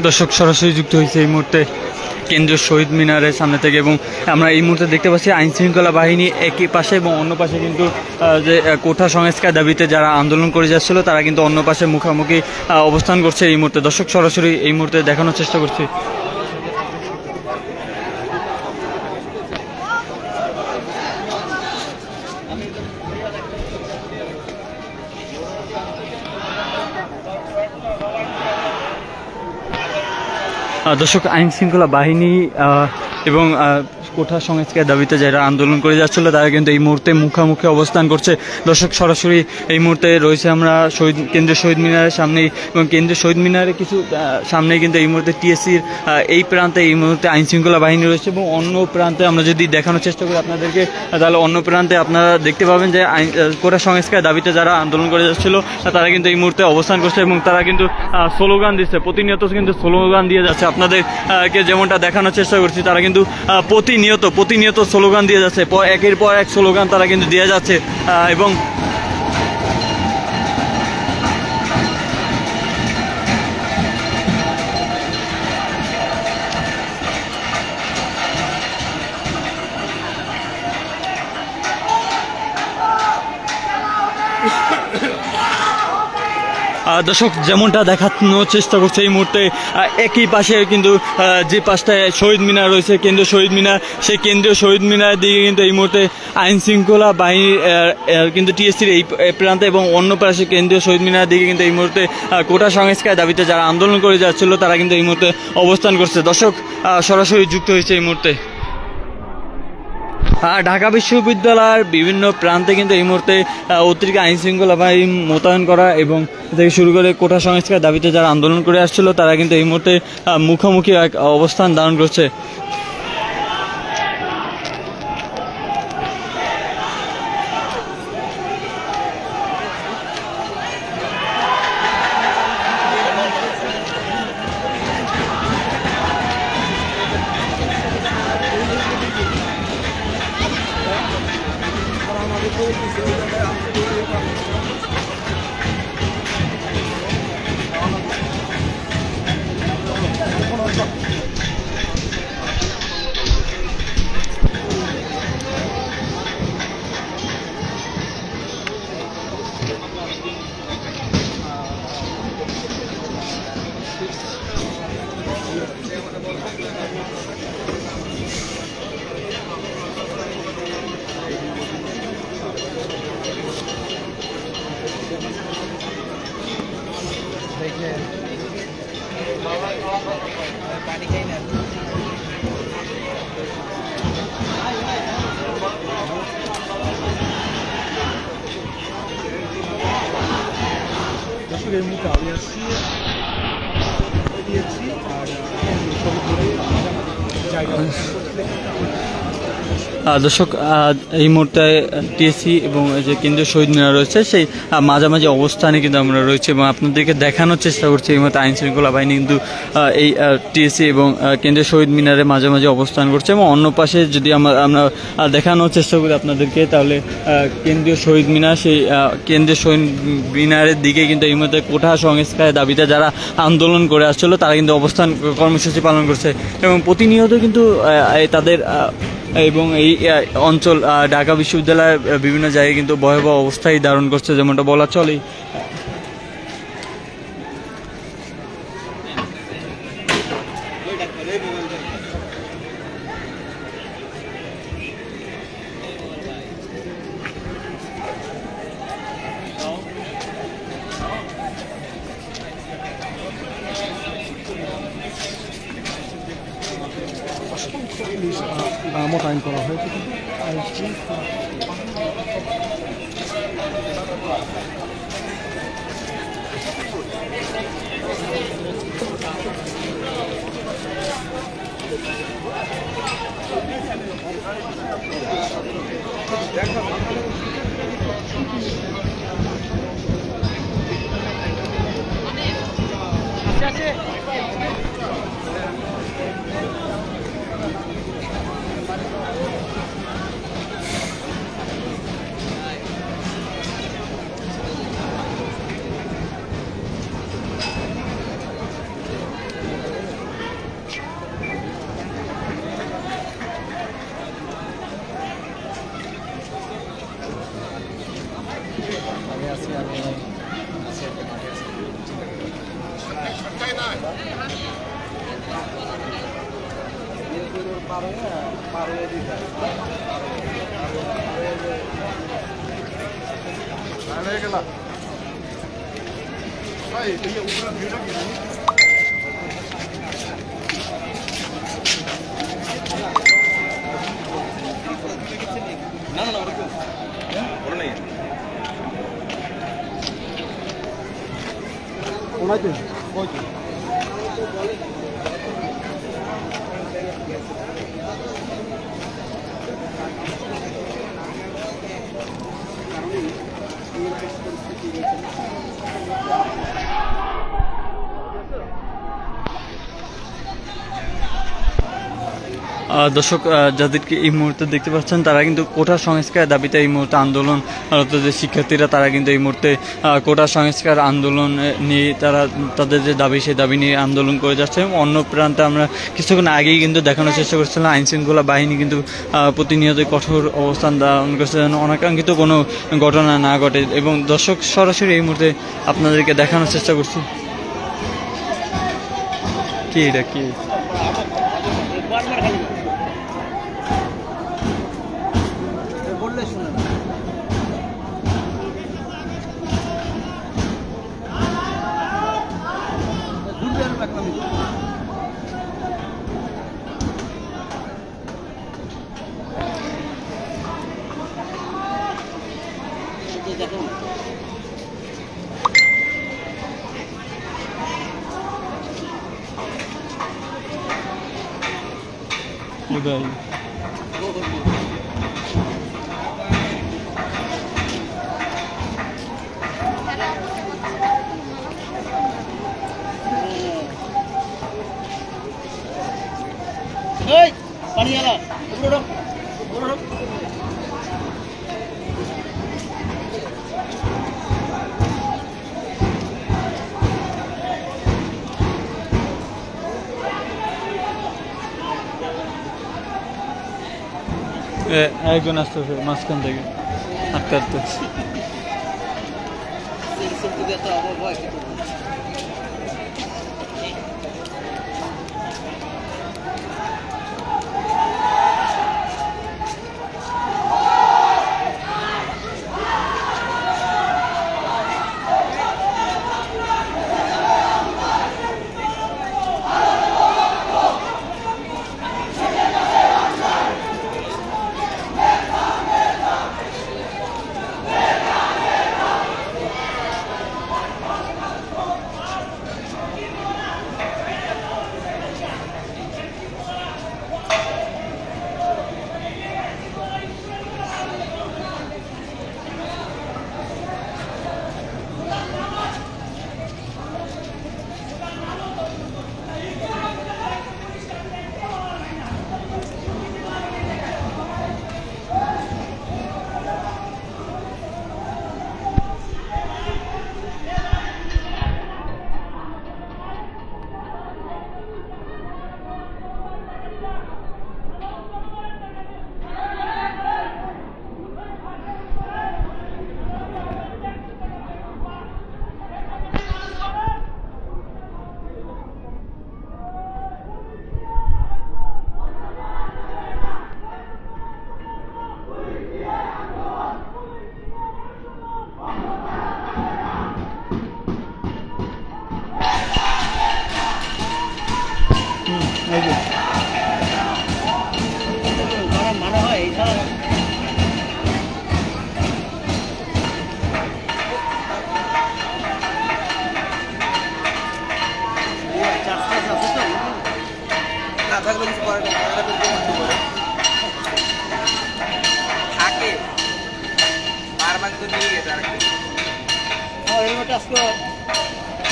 দর্শক সরাসরি যুক্ত হয়েছে এই মুহূর্তে কেন্দ্রীয় শহীদ মিনারের সামনে থেকে, এবং আমরা এই মুহূর্তে দেখতে পাচ্ছি আইন শৃঙ্খলা বাহিনী একই পাশে এবং অন্য পাশে কিন্তু যে কোঠা সংস্কার দাবিতে যারা আন্দোলন করে যাচ্ছিল তারা কিন্তু অন্য পাশে মুখোমুখি অবস্থান করছে এই মুহূর্তে। দর্শক সরাসরি এই মুহূর্তে দেখানোর চেষ্টা করছি। দর্শক আইন শৃঙ্খলা বাহিনী এবং কোঠা সংস্কার দাবিতে যারা আন্দোলন করে যাচ্ছিল তারা কিন্তু এই মুহূর্তে মুখোমুখি অবস্থান করছে। দর্শক সরাসরি এই মুহূর্তে রয়েছে আমরা কেন্দ্রীয় শহীদ মিনারের সামনেই, এবং কেন্দ্রীয় শহীদ মিনারে কিছু সামনেই কিন্তু এই মুহূর্তে টিএসসির এই প্রান্তে এই মুহূর্তে আইন শৃঙ্খলা বাহিনী রয়েছে, এবং অন্য প্রান্তে আমরা যদি দেখানোর চেষ্টা করি আপনাদেরকে, তাহলে অন্য প্রান্তে আপনারা দেখতে পাবেন যে কোঠা সংস্কার দাবিতে যারা আন্দোলন করে যাচ্ছিল তারা কিন্তু এই মুহূর্তে অবস্থান করছে, এবং তারা কিন্তু স্লোগান দিচ্ছে, প্রতিনিয়ত কিন্তু স্লোগান দিয়ে যাচ্ছে। আপনাদেরকে যেমনটা দেখানোর চেষ্টা করছি, তারা কিন্তু প্রতিনিয়ত স্লোগান দিয়ে যাচ্ছে, একের পর এক স্লোগান তারা কিন্তু দিয়ে যাচ্ছে। এবং দর্শক যেমনটা দেখানোর চেষ্টা করছে এই মুহূর্তে একই পাশে কিন্তু যে পাশটায় শহীদ মিনার রয়েছে, কেন্দ্রীয় শহীদ মিনার, সেই কেন্দ্রীয় শহীদ মিনারের দিকে কিন্তু এই মুহূর্তে আইন শৃঙ্খলা বাহিনী কিন্তু টিএসসির এই প্রান্তে, এবং অন্য পাশে কেন্দ্রীয় শহীদ মিনারের দিকে কিন্তু এই মুহূর্তে কোটা সংস্কার দাবিতে যারা আন্দোলন করে যাচ্ছিল তারা কিন্তু এই মুহূর্তে অবস্থান করছে। দর্শক সরাসরি যুক্ত হয়েছে এই মুহূর্তে ঢাকা বিশ্ববিদ্যালয়ের বিভিন্ন প্রান্তে কিন্তু এই মুহূর্তে অতিরিক্ত আইন শৃঙ্খলা বাহিনী মোতায়েন করা, এবং থেকে শুরু করে কোটা সংস্কার দাবিতে যারা আন্দোলন করে আসছিল তারা কিন্তু এই মুহূর্তে মুখোমুখি এক অবস্থান ধারণ করছে। দর্শক এই মুহূর্তে টিএসসি এবং যে কেন্দ্রীয় শহীদ মিনার রয়েছে সেই মাঝামাঝি অবস্থানে কিন্তু আমরা রয়েছে, এবং আপনাদেরকে দেখানোর চেষ্টা করছি এই মুহূর্তে আইন শৃঙ্খলা বাহিনী কিন্তু এই টিএসসি এবং কেন্দ্রীয় শহীদ মিনারের মাঝামাঝি অবস্থান করছে, এবং অন্য পাশে যদি আমরা দেখানোর চেষ্টা করি আপনাদেরকে, তাহলে কেন্দ্রীয় শহীদ মিনার, সেই কেন্দ্রীয় শহীদ মিনারের দিকে কিন্তু এই মুহূর্তে কোঠা সংস্কারের দাবিতে যারা আন্দোলন করে আসছিল তারা কিন্তু অবস্থান কর্মসূচি পালন করছে, এবং প্রতিনিয়ত কিন্তু তাদের এবং এই অঞ্চল ঢাকা বিশ্ববিদ্যালয়ের বিভিন্ন জায়গায় কিন্তু ভয়াবহ অবস্থায় ধারণ করছে, যেমনটা বলা চলে। মোতায়েন করা হয়েছে। দর্শক যাদেরকে এই মুহূর্তে দেখতে পাচ্ছেন তারা কিন্তু কোটা সংস্কারের দাবিতে এই মুহূর্তে আন্দোলনরত যে শিক্ষার্থীরা তারা কিন্তু এই মুহূর্তে কোটা সংস্কার আন্দোলন নিয়ে তারা তাদের যে দাবি সেই দাবি নিয়ে আন্দোলন করে যাচ্ছে। অন্য প্রান্তে আমরা কিছুক্ষণ আগেই কিন্তু দেখানোর চেষ্টা করছিলাম আইনশৃঙ্খলা বাহিনী কিন্তু প্রতিনিয়ত কঠোর অবস্থান ধারণ করছে যেন অনাকাঙ্ক্ষিত কোনো ঘটনা না ঘটে। এবং দর্শক সরাসরি এই মুহূর্তে আপনাদেরকে দেখানোর চেষ্টা করছি। কি এটা কি উদয় পানিয়ালা একজন আসতেছে মাঝখান থেকে আটকে আটকে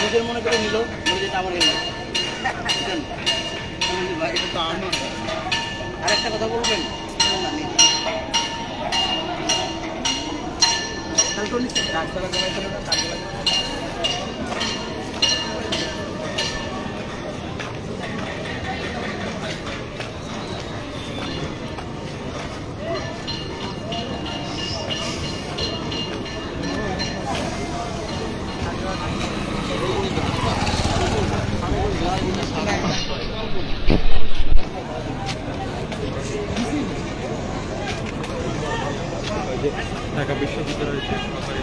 নিজের মনে করে নিল যেটা আমার আরেকটা কথা বলবেন ঢাকা বিশ্ববিদ্যালয়ের যে সরকারি